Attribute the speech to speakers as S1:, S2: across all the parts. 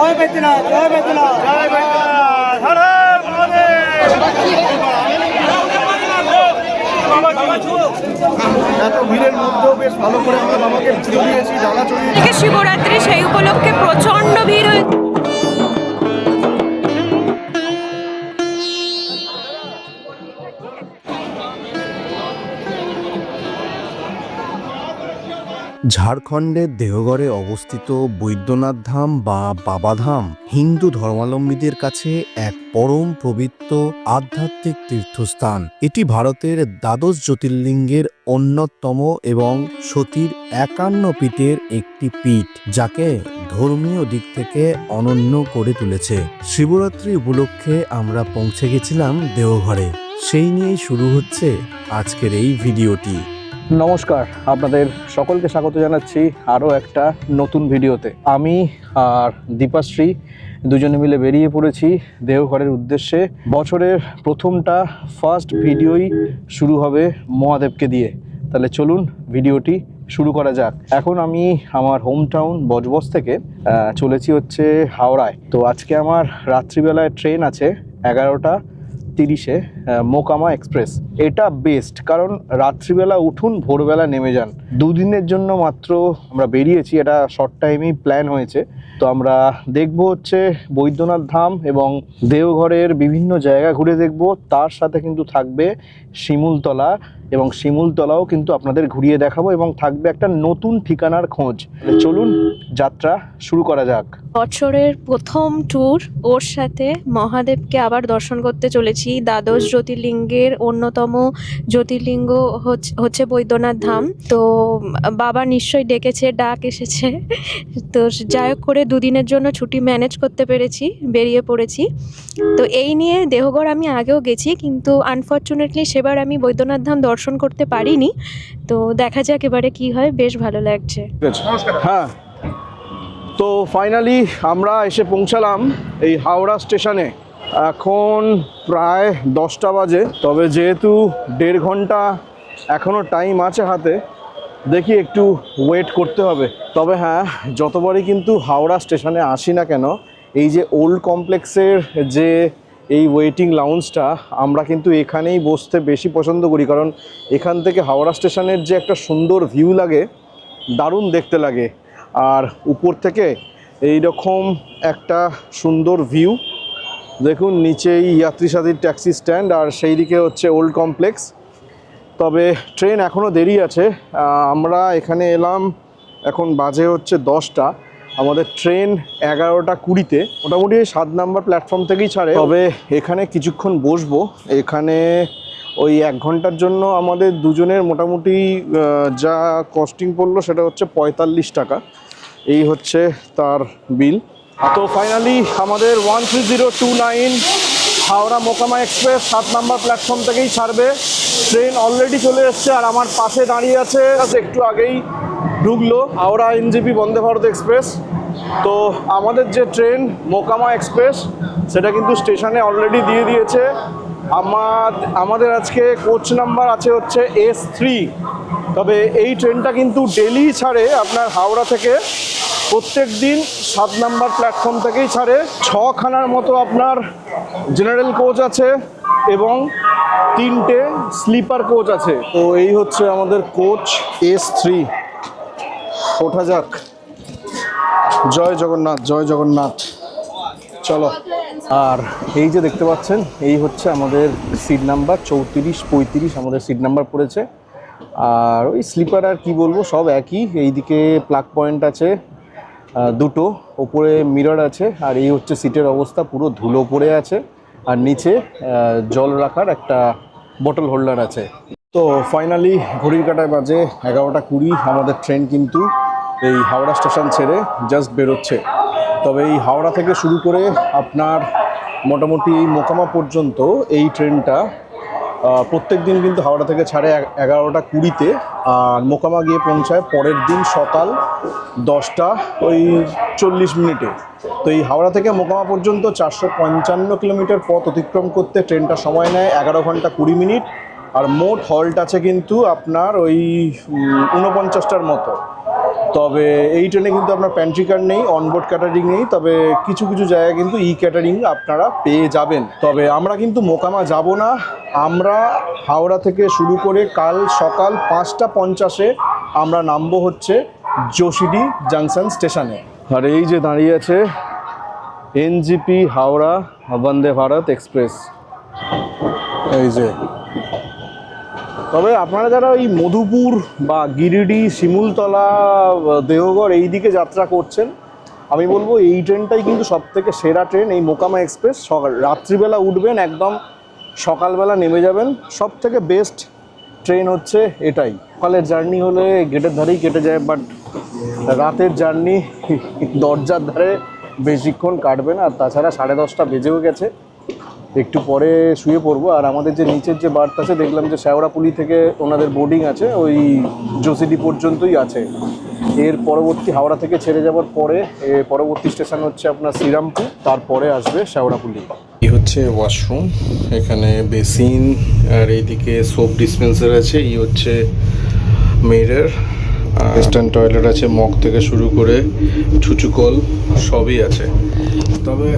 S1: জয় বেদনাথ, জয় বেদনাথ, জয় বেদনাথ, হর হর মহাদেব। এত ভিড়ের মধ্যেও বেশ ভালো করে আমরা বাবাকে পুজো দিয়েছি, ডালা চড়িয়ে।
S2: শিবরাত্রি সেই উপলক্ষে প্রচন্ড ভিড় হয়েছে।
S3: ঝাড়খণ্ডের দেওঘরে অবস্থিত বৈদ্যনাথ ধাম বা বাবাধাম হিন্দু ধর্মাবলম্বীদের কাছে এক পরম পবিত্র আধ্যাত্মিক তীর্থস্থান। এটি ভারতের দ্বাদশ জ্যোতির্লিঙ্গের অন্যতম এবং সতীর 51 পীঠের একটি পীঠ, যাকে ধর্মীয় দিক থেকে অনন্য করে তুলেছে। শিবরাত্রি উপলক্ষে আমরা পৌঁছে গেছিলাম দেওঘরে, সেই নিয়েই শুরু হচ্ছে আজকের এই ভিডিওটি।
S4: নমস্কার, আপনাদের সকলকে স্বাগত জানাচ্ছি আরও একটা নতুন ভিডিওতে। আমি আর দীপাশ্রী দুজনে মিলে বেরিয়ে পড়েছি দেওঘরের উদ্দেশ্যে। বছরের প্রথমটা ফার্স্ট ভিডিওই শুরু হবে মহাদেবকে দিয়ে। তাহলে চলুন ভিডিওটি শুরু করা যাক। এখন আমি আমার হোম টাউন বজবজ থেকে চলেছি হচ্ছে হাওড়ায়। তো আজকে আমার রাত্রিবেলায় ট্রেন আছে 11:30-এ, মোকামা এক্সপ্রেস। এটা বেস্ট, কারণ রাত্রিবেলা উঠুন, ভোরবেলা নেমে যান। দুদিনের জন্য মাত্র আমরা বেরিয়েছি, এটা শর্ট টাইমেই প্ল্যান হয়েছে। তো আমরা দেখব হচ্ছে বৈদ্যনাথ ধাম এবং দেওঘরের বিভিন্ন জায়গা ঘুরে দেখব। তার সাথে কিন্তু থাকবে শিমুলতলা, এবং শিমুলতলাও কিন্তু আপনাদের ঘুরিয়ে দেখাবো, এবং থাকবে একটা নতুন ঠিকানার খোঁজ। চলুন যাত্রা শুরু করা যাক।
S2: বছরের প্রথম ট্যুর, ওর সাথে মহাদেবকে আবার দর্শন করতে চলেছি। দ্বাদশ জ্যোতির্লিঙ্গের অন্যতম জ্যোতির্লিঙ্গ হচ্ছে বৈদ্যনাথ ধাম। তো বাবা নিশ্চয়ই ডেকেছে, ডাক এসেছে। তো যাই হোক করে দুদিনের জন্য ছুটি ম্যানেজ করতে পেরেছি, বেরিয়ে পড়েছি। তো এই নিয়ে দেওঘর আমি আগেও গেছি, কিন্তু আনফর্চুনেটলি সেবার আমি বৈদ্যনাথ ধাম দর্শন করতে পারিনি। তো দেখা যাক এবারে কি হয়, বেশ ভালো লাগছে।
S4: হ্যাঁ, তো ফাইনালি আমরা এসে পৌঁছালাম এই হাওড়া স্টেশনে। এখন প্রায় 10টা বাজে, তবে যেহেতু 1.5 ঘন্টা এখনও টাইম আছে হাতে, দেখি একটু ওয়েট করতে হবে। তবে হ্যাঁ, যতবারই কিন্তু হাওড়া স্টেশনে আসি না কেন, এই যে ওল্ড কমপ্লেক্সের যে এই ওয়েটিং লাউঞ্জটা, আমরা কিন্তু এখানেই বসতে বেশি পছন্দ করি, কারণ এখান থেকে হাওড়া স্টেশনের যে একটা সুন্দর ভিউ লাগে, দারুণ দেখতে লাগে। আর উপর থেকে এই রকম একটা সুন্দর ভিউ দেখুন, নিচেই যাত্রীসাথীর ট্যাক্সি স্ট্যান্ড, আর সেই দিকে হচ্ছে ওল্ড কমপ্লেক্স। তবে ট্রেন এখনও দেরি আছে। আমরা এখানে এলাম, এখন বাজে হচ্ছে 10টা, আমাদের ট্রেন 11:20-তে। মোটামুটি 7 নম্বর প্ল্যাটফর্ম থেকেই ছাড়ে। তবে এখানে কিছুক্ষণ বসবো। এখানে ওই 1 ঘন্টার জন্য আমাদের দুজনের মোটামুটি যা কস্টিং পড়লো সেটা হচ্ছে 45 টাকা। এই হচ্ছে তার বিল। তো ফাইনালি আমাদের 13029 হাওড়া মোকামা এক্সপ্রেস 7 নম্বর প্ল্যাটফর্ম থেকেই ছাড়বে। ট্রেন অলরেডি চলে এসছে, আর আমার পাশে দাঁড়িয়ে আছে, একটু আগেই ঢুকলো, হাওড়া এনজেপি বন্দে ভারত এক্সপ্রেস। তো আমাদের যে ট্রেন মোকামা এক্সপ্রেস, সেটা কিন্তু স্টেশনে অলরেডি দিয়ে দিয়েছে। আমাদের আজকে কোচ নাম্বার আছে হচ্ছে S3। তবে এই ট্রেনটা কিন্তু ডেলি ছাড়ে আপনার হাওড়া থেকে, প্রত্যেক দিন 7 নম্বর প্ল্যাটফর্ম থেকেই ছাড়ে। 6খানার মতো আপনার জেনারেল কোচ আছে এবং 3টে স্লিপার কোচ আছে। তো এই হচ্ছে আমাদের কোচ S3। ওঠা যাক। জয় জগন্নাথ, জয় জগন্নাথ। চলো। আর এই যে দেখতে পাচ্ছেন, এই হচ্ছে আমাদের সিট নাম্বার 34-35 আমাদের সিট নাম্বার পড়েছে। আর ওই স্লিপার আর কি বলবো, সব একই। এইদিকে প্লাগ পয়েন্ট আছে 2টো, ওপরে মিরর আছে। আর এই হচ্ছে সিটের অবস্থা, পুরো ধুলো পড়ে আছে, আর নিচে জল রাখার একটা বোতল হোল্ডার আছে। তো ফাইনালি ঘড়ির কাঁটায় বাজে 11:20, আমাদের ট্রেন কিন্তু এই হাওড়া স্টেশন ছেড়ে জাস্ট বেরোচ্ছে। তবে এই হাওড়া থেকে শুরু করে আপনার মোটামুটি মোকামা পর্যন্ত এই ট্রেনটা প্রত্যেক দিন কিন্তু হাওড়া থেকে ছাড়ে 11:20-তে, আর মোকামা গিয়ে পৌঁছায় পরের দিন সকাল 10:40 তো এই হাওড়া থেকে মোকামা পর্যন্ত 455 কিলোমিটার পথ অতিক্রম করতে ট্রেনটা সময় নেয় 11 ঘন্টা 20 মিনিট। আর মোট হল্ট আছে কিন্তু আপনার ওই 49টার মতো। তবে এই ট্রেনে কিন্তু আপনার প্যান্ট্রি কার নেই, অনবোর্ড ক্যাটারিং নেই, তবে কিছু কিছু জায়গায় কিন্তু ক্যাটারিং আপনারা পেয়ে যাবেন। তবে আমরা কিন্তু মোকামা যাব না, আমরা হাওড়া থেকে শুরু করে কাল সকাল 5:50 আমরা নামবো হচ্ছে যোশীডি জাংশন স্টেশনে। আর এই যে দাঁড়িয়ে আছে এনজিপি হাওড়া বন্দে ভারত এক্সপ্রেস, এই যে। তবে আপনারা যারা ওই মধুপুর বা গিরিডি, শিমুলতলা, দেওঘর এই দিকে যাত্রা করছেন, আমি বলবো এই ট্রেনটাই কিন্তু সব থেকে সেরা ট্রেন, এই মোকামা এক্সপ্রেস। রাত্রিবেলা উঠবেন, একদম সকালবেলা নেমে যাবেন, সব থেকে বেস্ট ট্রেন হচ্ছে এটাই। সকালের জার্নি হলে গেটের ধারেই কেটে যায়, বাট রাতের জার্নি দরজার ধারে বেশিক্ষণ কাটবে না। আর তাছাড়া 10:30 বেজেও গেছে, একটু পরে শুয়ে পড়বো। আর আমাদের যে নিচের যে বার্থ আছে, দেখলাম যে শেওড়াপুলি থেকে ওনাদের বোর্ডিং আছে, ওই যোশীডি পর্যন্তই আছে। এর পরবর্তী হাওড়া থেকে ছেড়ে যাওয়ার পরে পরবর্তী স্টেশন হচ্ছে আপনার শ্রীরামপুর, তারপরে আসবে শেওড়াপুলি। এই হচ্ছে ওয়াশরুম, এখানে বেসিন আর এইদিকে সোপ ডিসপেন্সার আছে। এই হচ্ছে মিরর, ওয়েস্টার্ন টয়লেট আছে, মগ থেকে শুরু করে ছুচুকল সবই আছে। তবে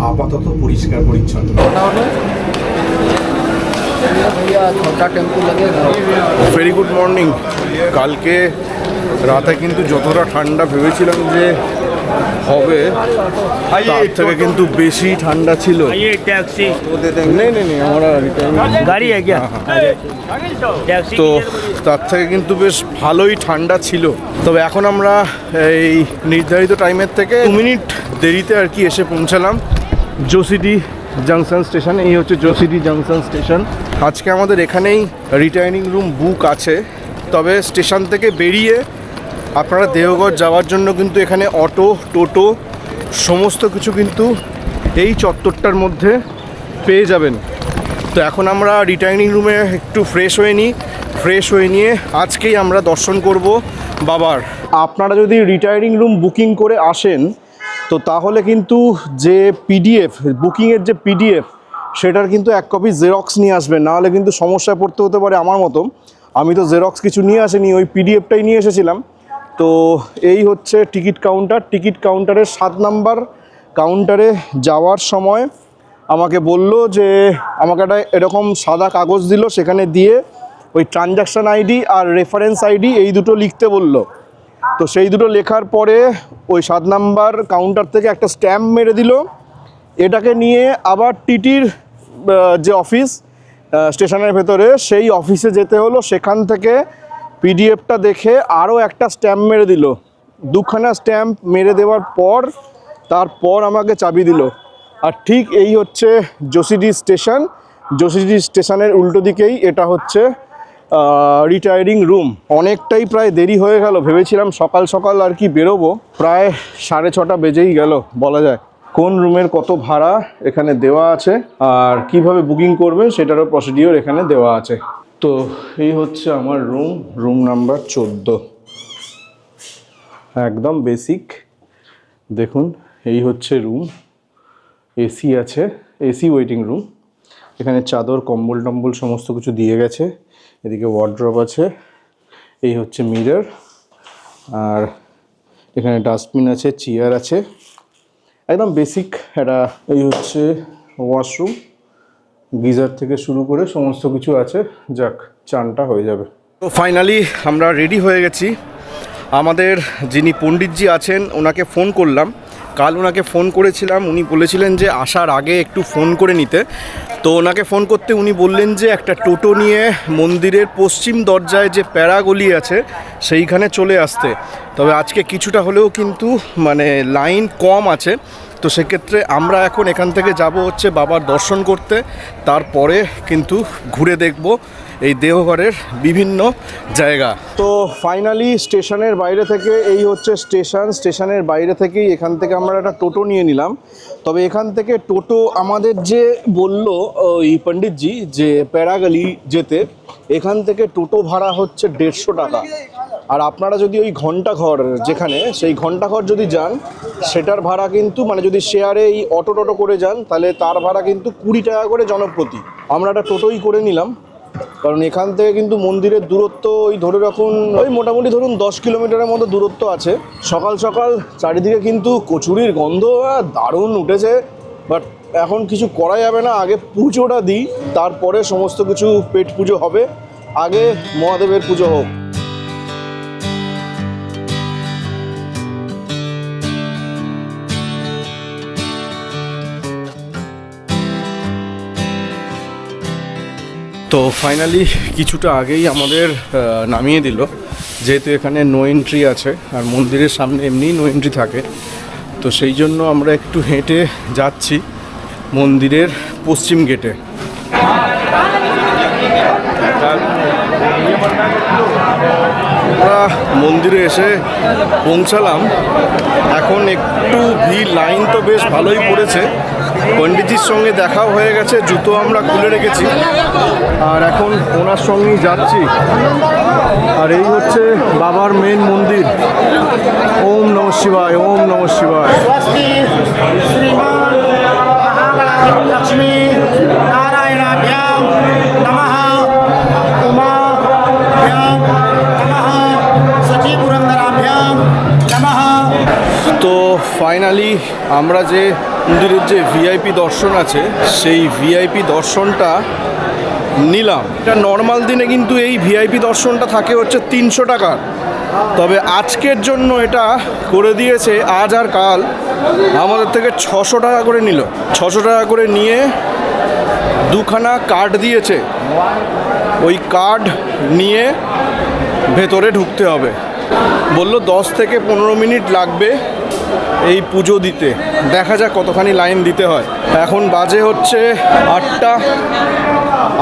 S4: আপাতত পরিষ্কার পরিচ্ছন্ন। Very good morning. কালকে রাতে কিন্তু যতটা ঠান্ডা ভেবেছিলাম যে হবে, তার থেকে কিন্তু বেশি ঠান্ডা ছিল। তো তার থেকে কিন্তু বেশ ভালোই ঠান্ডা ছিল। তবে এখন আমরা এই নির্ধারিত টাইমের থেকে 2 মিনিট দেরিতে আর কি এসে পৌঁছালাম যোশীডি জাংশন স্টেশন। এই হচ্ছে যোশীডি জাংশন স্টেশন। আজকে আমাদের এখানেই রিটার্নিং রুম বুক আছে। তবে স্টেশন থেকে বেরিয়ে আপনারা দেওঘর যাওয়ার জন্য কিন্তু এখানে অটো, টোটো সমস্ত কিছু কিন্তু এই চত্বরটার মধ্যে পেয়ে যাবেন। তো এখন আমরা রিটার্নিং রুমে একটু ফ্রেশ হয়ে নিয়ে আজকেই আমরা দর্শন করব বাবার। আপনারা যদি রিটার্নিং রুম বুকিং করে আসেন, তো তাহলে কিন্তু যে পিডিএফ বুকিংয়ের যে পিডিএফ, সেটার কিন্তু 1 কপি জেরক্স নিয়ে আসবেন, নাহলে কিন্তু সমস্যায় পড়তে হতে পারে আমার মতো। আমি তো জেরক্স কিছু নিয়ে আসিনি, ওই পিডিএফটাই নিয়ে এসেছিলাম। তো এই হচ্ছে টিকিট কাউন্টার। টিকিট কাউন্টারের 7 নাম্বার কাউন্টারে যাওয়ার সময় আমাকে বলল যে আমাকে একটা এরকম সাদা কাগজ দিল, সেখানে দিয়ে ওই ট্রানজ্যাকশান আইডি আর রেফারেন্স আইডি এই দুটো লিখতে বলল। তো সেই দুটো লেখার পরে ওই 7 নাম্বার কাউন্টার থেকে একটা স্ট্যাম্প মেরে দিল। এটাকে নিয়ে আবার টিটির যে অফিস স্টেশনের ভেতরে, সেই অফিসে যেতে হলো। সেখান থেকে পিডিএফটা দেখে আরও একটা স্ট্যাম্প মেরে দিল। 2খানা স্ট্যাম্প মেরে দেওয়ার পর তারপর আমাকে চাবি দিল। আর ঠিক এই হচ্ছে যোশীডি স্টেশন। যোশীডি স্টেশনের উল্টো দিকেই এটা হচ্ছে রিটায়ারিং রুম। অনেকটাই প্রায় দেরি হয়ে গেল, ভেবেছিলাম সকাল সকাল আর কি বেরোবো, প্রায় 6:30 বেজেই গেল বলা যায়। কোন রুমের কত ভাড়া এখানে দেওয়া আছে, আর কিভাবে বুকিং করবেন সেটারও প্রসিডিওর এখানে দেওয়া আছে। তো এই হচ্ছে আমার রুম নাম্বার 14, একদম বেসিক। দেখুন এই হচ্ছে রুম, এসি আছে, এসি ওয়েটিং রুম। এখানে চাদর, কম্বল টম্বল সমস্ত কিছু দিয়ে গেছে। এদিকে ওয়ার্ড্রপ আছে, এই হচ্ছে মিরর, আর এখানে ডাস্টবিন আছে, চেয়ার আছে, একদম বেসিক একটা। এই হচ্ছে ওয়াশরুম, গিজার থেকে শুরু করে সমস্ত কিছু আছে। যাক, চানটা হয়ে যাবে। তো ফাইনালি আমরা রেডি হয়ে গেছি। আমাদের যিনি পণ্ডিতজি আছেন ওনাকে ফোন করলাম, কাল ওনাকে ফোন করেছিলাম, উনি বলেছিলেন যে আসার আগে একটু ফোন করে নিতে। তো ওনাকে ফোন করতে উনি বললেন যে একটা টোটো নিয়ে মন্দিরের পশ্চিম দরজায় যে প্যারাগলি আছে সেইখানে চলে আসতে। তবে আজকে কিছুটা হলেও কিন্তু মানে লাইন কম আছে। তো সেক্ষেত্রে আমরা এখন এখান থেকে যাব হচ্ছে বাবার দর্শন করতে, তারপরে কিন্তু ঘুরে দেখব এই দেওঘরের বিভিন্ন জায়গা। তো ফাইনালি স্টেশনের বাইরে থেকে, এই হচ্ছে স্টেশনের বাইরে থেকেই এখান থেকে আমরা একটা টোটো নিয়ে নিলাম। তবে এখান থেকে টোটো আমাদের যে বলল ওই পণ্ডিতজি যে প্যারাগলি যেতে, এখান থেকে টোটো ভাড়া হচ্ছে 150 টাকা। আর আপনারা যদি ওই ঘণ্টাঘর যেখানে, সেই ঘণ্টাঘর যদি যান, সেটার ভাড়া কিন্তু মানে যদি শেয়ারে এই অটো করে যান, তাহলে তার ভাড়া কিন্তু 20 টাকা করে জনপ্রতি। আমরা একটা টোটোই করে নিলাম। কারণ এখান থেকে কিন্তু মন্দিরের দূরত্ব ওই ধরে রাখুন ওই মোটামুটি ধরুন 10 কিলোমিটারের মতো দূরত্ব আছে। সকাল সকাল চারিদিকে কিন্তু কচুরির গন্ধ দারুণ উঠেছে, বাট এখন কিছু করা যাবে না, আগে পুজোটা দিই, তারপরে সমস্ত কিছু পেট পুজো হবে, আগে মহাদেবের পুজো হোক। তো ফাইনালি কিছুটা আগেই আমাদের নামিয়ে দিল, যেহেতু এখানে নো এন্ট্রি আছে আর মন্দিরের সামনে এমনিই নো এন্ট্রি থাকে, তো সেই জন্য আমরা একটু হেঁটে যাচ্ছি মন্দিরের পশ্চিম গেটে। আমরা মন্দিরে এসে পৌঁছালাম, এখন একটু ভিড়, লাইন তো বেশ ভালোই পড়েছে। পণ্ডিতজির সঙ্গে দেখাও হয়ে গেছে, জুতো আমরা খুলে রেখেছি, আর এখন ওনার সঙ্গেই যাচ্ছি। আর এই হচ্ছে বাবার মেন মন্দির। ওম নমঃ শিবায়, ওম নমঃ শিবায়।
S5: लक्ष्मी नारायणाभ्यां नमः, उमाभ्यां नमः, सचीपुरन्दराभ्यां नमः।
S4: তো ফাইনালি আমরা যে মন্দিরের যে ভিআইপি দর্শন আছে সেই ভিআইপি দর্শনটা নিলাম। এটা নর্মাল দিনে কিন্তু এই ভিআইপি দর্শনটা থাকে হচ্ছে 300 টাকার, তবে আজকের জন্য এটা করে দিয়েছে আজ আর কাল আমাদের থেকে 600 টাকা করে নিল। 600 টাকা করে নিয়ে দুখানা কার্ড দিয়েছে, ওই কার্ড নিয়ে ভেতরে ঢুকতে হবে। বলল 10 থেকে 15 মিনিট লাগবে এই পুজো দিতে, দেখা যাক কতখানি লাইন দিতে হয়। এখন বাজে হচ্ছে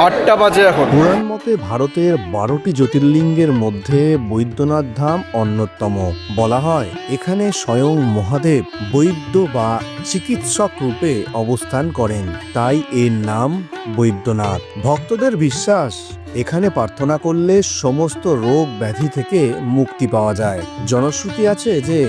S4: 8টা বাজে এখন।
S3: পুরাণ মতে ভারতের 12টি জ্যোতির্লিঙ্গের মধ্যে বৈদ্যনাথ ধাম অন্যতম। বলা হয় এখানে স্বয়ং মহাদেব বৈদ্য বা চিকিৎসক রূপে অবস্থান করেন, তাই এর নাম বৈদ্যনাথ। ভক্তদের বিশ্বাস এখানে প্রার্থনা করলে সমস্ত রোগ ব্যাধি থেকে মুক্তি পাওয়া যায়। জনশ্রুতি আছে যে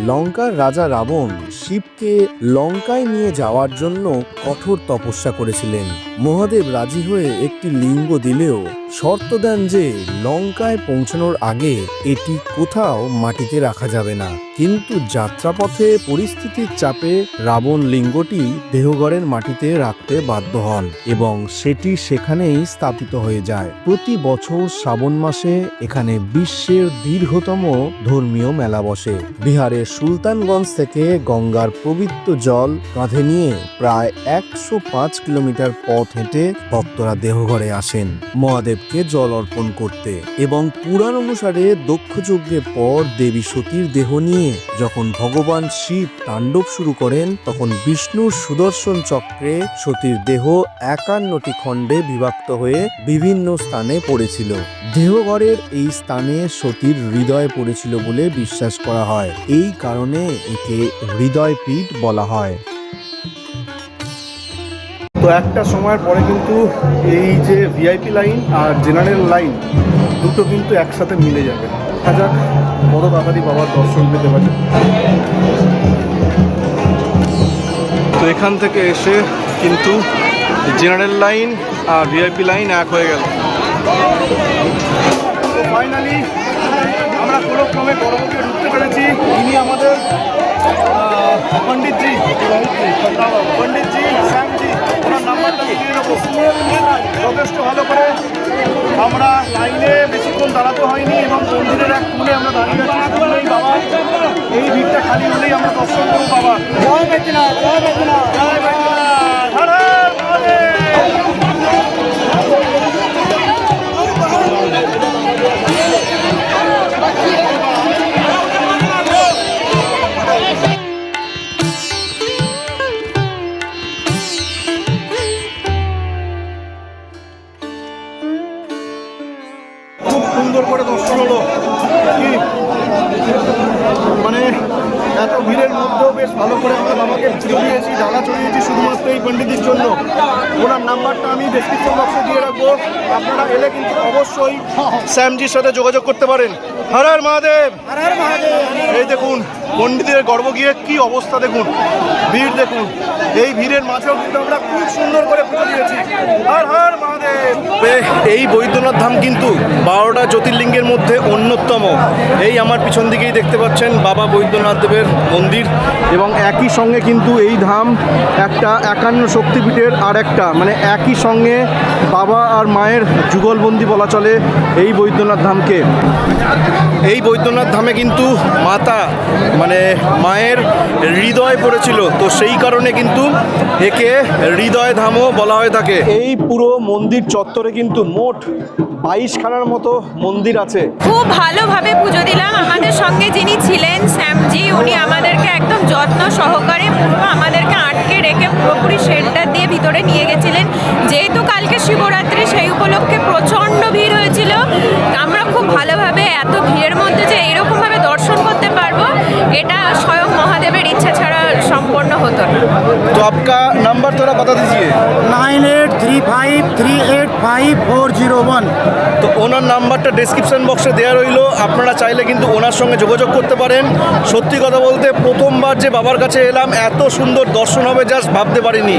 S3: লঙ্কার রাজা রাবণ শিবকে লঙ্কায় নিয়ে যাওয়ার জন্য কঠোর তপস্যা করেছিলেন। মহাদেব রাজি হয়ে একটি লিঙ্গ দিলেও শর্ত দেন যে লঙ্কায় পৌঁছানোর আগে এটি কোথাও মাটিতে রাখা যাবে না। কিন্তু যাত্রাপথে পরিস্থিতির চাপে রাবণ লিঙ্গটি দেহগড়ের মাটিতে রাখতে বাধ্য হন এবং সেটি সেখানেই স্থাপিত হয়ে যায়। প্রতি বছর শ্রাবণ মাসে এখানে বিশ্বের দীর্ঘতম ধর্মীয় মেলা বসে। বিহারের সুলতানগঞ্জ থেকে গঙ্গার পবিত্র জল কাঁধে নিয়ে প্রায় 105 কিলোমিটার পথ হেঁটে ভক্তরা দেহঘরে আসেন মহাদেবকে জল অর্পণ করতে। এবং পুরাণ অনুসারে দক্ষযজ্ঞের পর দেবী সতীর দেহ নিয়ে যখন ভগবান শিব তাণ্ডব শুরু করেন, তখন বিষ্ণুর সুদর্শন চক্রে সতীর দেহ 51টি খণ্ডে বিভক্ত হয়ে বিভিন্ন স্থানে পড়েছিল। দেহঘরের এই স্থানে সতীর হৃদয় পড়েছিল বলে বিশ্বাস করা হয়, এই কারণে একে হৃদয়পীঠ বলা হয়।
S4: তো একটা সময়ের পরে কিন্তু এই যে ভিআইপি লাইন আর জেনারেল লাইন দুটো কিন্তু একসাথে মিলে যাবে। দেখা যাক কত তাড়াতাড়ি বাবার দর্শন পেতে পারি। তো এখান থেকে এসে কিন্তু জেনারেল লাইন আর ভিআইপি লাইন এক হয়ে গেল। তো ফাইনালি আমরা কোনো ক্রমে গর্ভকে ঢুকতে পেরেছি। ইনি আমাদের পণ্ডিতজি শ্যামজি, ওনার নাম্বারটা দিয়ে দেবো। যথেষ্ট ভালো করে আমরা লাইনে বেশিক্ষণ দাঁড়াতে হয়নি এবং মন্দিরের এক কোণে আমরা দাঁড়িয়ে আছি। বাবা এই ভিড়টা খালি হলেই আমরা দর্শন করবো বাবা। জয় বৈদ্যনাথ, জয় বৈদ্যনাথ, জয় বৈদ্যনাথ, হর হর মহাদেব। সুন্দর করে দর্শন হলো, মানে এত ভিড়ের মধ্যেও বেশ ভালো করে আমরা বাবাকে পুজো দিয়েছি, ডালা চড়িয়েছি শুধুমাত্র এই পণ্ডিতের জন্য। ওনার নাম্বারটা আমি ডেসক্রিপশন বক্সে দিয়ে রাখবো, আপনারা এলে কিন্তু অবশ্যই শ্যামজির সাথে যোগাযোগ করতে পারেন। হর হর মহাদেব। এই দেখুন
S1: পণ্ডিতের গর্ভ গিয়ে কি অবস্থা দেখুন, ভিড় দেখুন। এই ভিড়ের মাঝেও কিন্তু আমরা খুব সুন্দর করে পুজো দিয়েছি। হর হর মহাদেব।
S4: এই বৈদ্যনাথ ধাম কিন্তু 12টা জ্যোতির্লিঙ্গের মধ্যে অন্যতম। এই আমার পিছন দিকেই দেখতে পাচ্ছেন বাবা বৈদ্যনাথ দেবের মন্দির, এবং একই সঙ্গে কিন্তু এই ধাম একটা 51 শক্তিপীঠের আর একটা, মানে একই সঙ্গে বাবা আর মায়ের যুগলবন্দি বলা চলে এই বৈদ্যনাথ ধামকে। এই বৈদ্যনাথ ধামে কিন্তু মাতা মানে মায়ের হৃদয় পড়েছিল, তো সেই কারণে কিন্তু একে হৃদয় ধামও বলা হয়ে থাকে। এই পুরো মন্দির চত্বরে কিন্তু মোট 22খানার মতো মন্দির আছে।
S2: খুব ভালোভাবে পুজো দিলাম। আমাদের সঙ্গে যিনি ছিলেন শ্যামজি, উনি আমাদেরকে একদম যত্ন সহকারে পুরো আমাদেরকে আটকে রেখে পুরোপুরি শেল্টার দিয়ে ভিতরে নিয়ে গেছিলেন। যেহেতু কালকে শিবরাত্রি, সেই উপলক্ষে প্রচণ্ড ভিড় হয়েছিল। আমরা খুব ভালোভাবে এত ভিড়ের মধ্যে যে এরকমভাবে দর্শন করতে পারবো, এটা স্বয়ং মহাদেবের ইচ্ছা ছাড়া সম্পন্ন হতো না।
S4: तो आपका नंबर थोड़ा बता दीजिए।
S5: 9835385401।
S4: তো ওনার নাম্বারটা ডেসক্রিপশন বক্সে দেওয়া রইল, আপনারা চাইলে কিন্তু ওনার সঙ্গে যোগাযোগ করতে পারেন। সত্যি কথা বলতে প্রথমবার যে বাবার কাছে এলাম, এত সুন্দর দর্শন হবে জাস্ট ভাবতে পারিনি।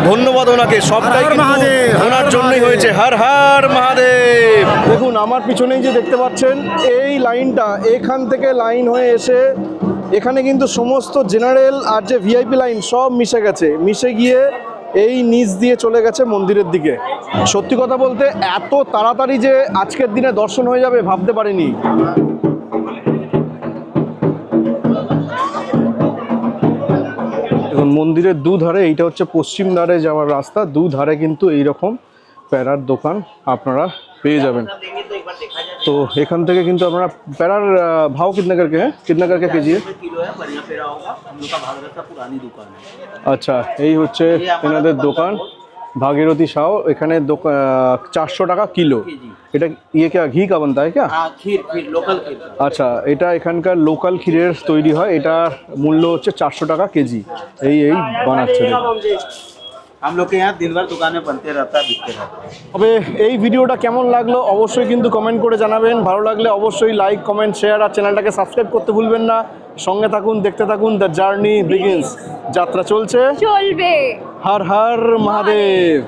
S4: ধন্যবাদ ওনাকে, সবটাই
S5: হর
S4: কিন্তু
S5: মহাদেব, হর
S4: ওনার জন্যই
S5: মহাদেব।
S4: হয়েছে। হর হর মহাদেব। দেখুন আমার পিছনেই যে দেখতে পাচ্ছেন এই লাইনটা, এখান থেকে লাইন হয়ে এসে এখানে কিন্তু সমস্ত জেনারেল আর যে ভিআইপি লাইন সব মিশে গেছে, মিশে গিয়ে এই নিচ দিয়ে চলে গেছে মন্দিরের দিকে। সত্যি কথা বলতে এত তাড়াতাড়ি যে আজকের দিনে দর্শন হয়ে যাবে ভাবতে পারিনি। এখন মন্দিরের দুধারে, এইটা হচ্ছে পশ্চিম ধারে যাওয়ার রাস্তা, দুধারে কিন্তু এইরকম প্যারার দোকান আপনারা পেয়ে যাবেন। तो এখান থেকে কিন্তু আপনারা প্যারার ভাव कितना करके केजी है? আচ্ছা, এই হচ্ছে এনাদের দোকান भागीरथी साव। এখানে 400 টাকা কিলো। এটা ये क्या घी का बनता है क्या?
S6: खीर लोकल खीर।
S4: আচ্ছা, এটা এখানকার লোকাল ক্ষীরের তৈরি হয়। এটার মূল্য হচ্ছে 400 টাকা কেজি। এই বানাচ্ছে।
S6: हम लोग के यहाँ दिन भर दुकान में बनते रहता है, बिकते रहता है।
S4: তবে এই ভিডিওটা কেমন লাগলো অবশ্যই কিন্তু কমেন্ট করে জানাবেন। ভালো লাগলে অবশ্যই লাইক, কমেন্ট, শেয়ার আর চ্যানেলটাকে সাবস্ক্রাইব করতে ভুলবেন না। সঙ্গে থাকুন, দেখতে থাকুন। The journey begins. যাত্রা চলছে,
S2: চলবে।
S4: হর হর মহাদেব।